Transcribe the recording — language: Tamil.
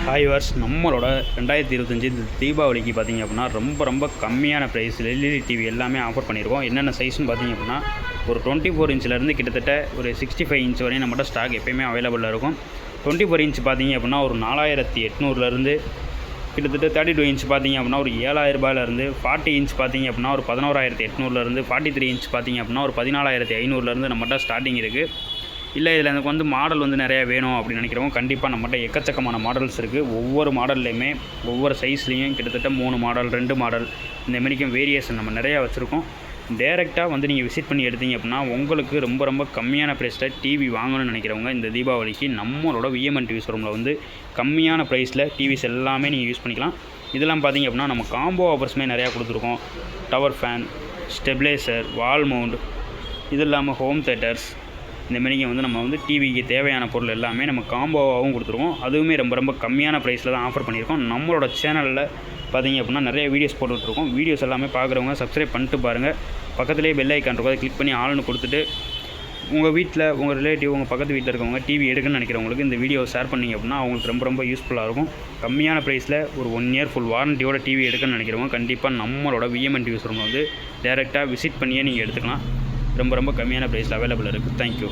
ஹாய் வார்ஸ், நம்மளோட 2025 தீபாவளிக்கு பார்த்திங்க அப்படின்னா ரொம்ப கம்மியான ப்ரைஸில் எல்இடி டிவி எல்லாமே ஆஃபர் பண்ணியிருக்கோம். என்னென்ன சைஸ்னு பார்த்திங்க அப்படின்னா ஒரு 24 இன்ச்சிலேருந்து கிட்டத்தட்ட ஒரு 65 இன்ச் வரையும் நம்மகிட்ட ஸ்டாக் எப்போயுமே அவைலபிளாக இருக்கும். 24 இன்ச் பார்த்திங்க அப்படின்னா ஒரு 4800 கிட்டத்தட்ட 32 இன்ச் பார்த்திங்க அப்படின்னா ஒரு 7000 ரூபாயிலேருந்து, 40 இன்ச் பார்த்திங்க அப்படின்னா ஒரு 11800 43 இன்ச் பார்த்திங்க அப்படின்னா ஒரு 14500 நம்மகிட்ட ஸ்டார்டிங் இருக்குது. இல்லை இதில் எனக்கு மாடல் நிறையா வேணும் அப்படின்னு நினைக்கிறவங்க கண்டிப்பாக நம்மகிட்ட எக்கச்சக்கமான மாடல்ஸ் இருக்குது. ஒவ்வொரு மாடல்லையுமே ஒவ்வொரு சைஸ்லேயும் கிட்டத்தட்ட 3 மாடல் 2 மாடல் இந்த மாரிக்கும் வேரியேஷன் நம்ம நிறையா வச்சுருக்கோம். டேரெக்டாக நீங்கள் விசிட் பண்ணி எடுத்தீங்க அப்படின்னா உங்களுக்கு ரொம்ப கம்மியான ப்ரைஸில் டிவி வாங்கணும்னு நினைக்கிறவங்க இந்த தீபாவளிக்கு நம்மளோட விஎம்என் டிவி ஷோரூமில் கம்மியான ப்ரைஸில் டிவிஸ் எல்லாமே நீங்கள் யூஸ் பண்ணிக்கலாம். இதெல்லாம் பார்த்திங்க அப்படின்னா நம்ம காம்போ ஆஃபர்ஸுமே நிறையா கொடுத்துருக்கோம். டவர் ஃபேன், ஸ்டெபிளைசர், வால் மவுண்ட், இது இல்லாமல் ஹோம் தேட்டர்ஸ் இந்த மாரிங்க நம்ம டிவிக்கு தேவையான பொருள் எல்லாமே நம்ம காம்போவாகவும் கொடுத்துருக்கோம். அதுவுமே ரொம்ப கம்மியான ப்ரைஸில் தான் ஆஃபர் பண்ணியிருக்கோம். நம்மளோட சேனலில் பார்த்திங்க அப்படின்னா நிறைய வீடியோஸ் போட்டுட்ருக்கோம். வீடியோஸ் எல்லாமே பார்க்குறவங்க சப்ஸ்கிரைப் பண்ணிட்டு பாருங்கள். பக்கத்துலேயே பெல் ஐக்கான் இருக்கும், அதை கிளிக் பண்ணி ஆள்னு கொடுத்துட்டு உங்கள் வீட்டில் உங்கள் ரிலேட்டிவ் உங்கள் பக்கத்து வீட்டில் இருக்கவங்க டிவி எடுக்கணும்னு நினைக்கிறவங்களுக்கு இந்த வீடியோவை ஷேர் பண்ணிங்க அப்படின்னா அவங்களுக்கு ரொம்ப யூஸ்ஃபுல்லாக இருக்கும். கம்மியான ப்ரைஸில் ஒரு 1 இயர் ஃபுல் வாரண்டியோட டிவி எடுக்கணும்னு நினைக்கிறவங்க கண்டிப்பாக நம்மளோட விஎம்என் டிவி ஷோரூமில் டேரெக்டாக விசிட் பண்ணியே நீங்கள் எடுத்துக்கலாம். ரொம்ப கம்மியான ப்ரைஸில் அவைலபிள் இருக்குது. தேங்க்யூ.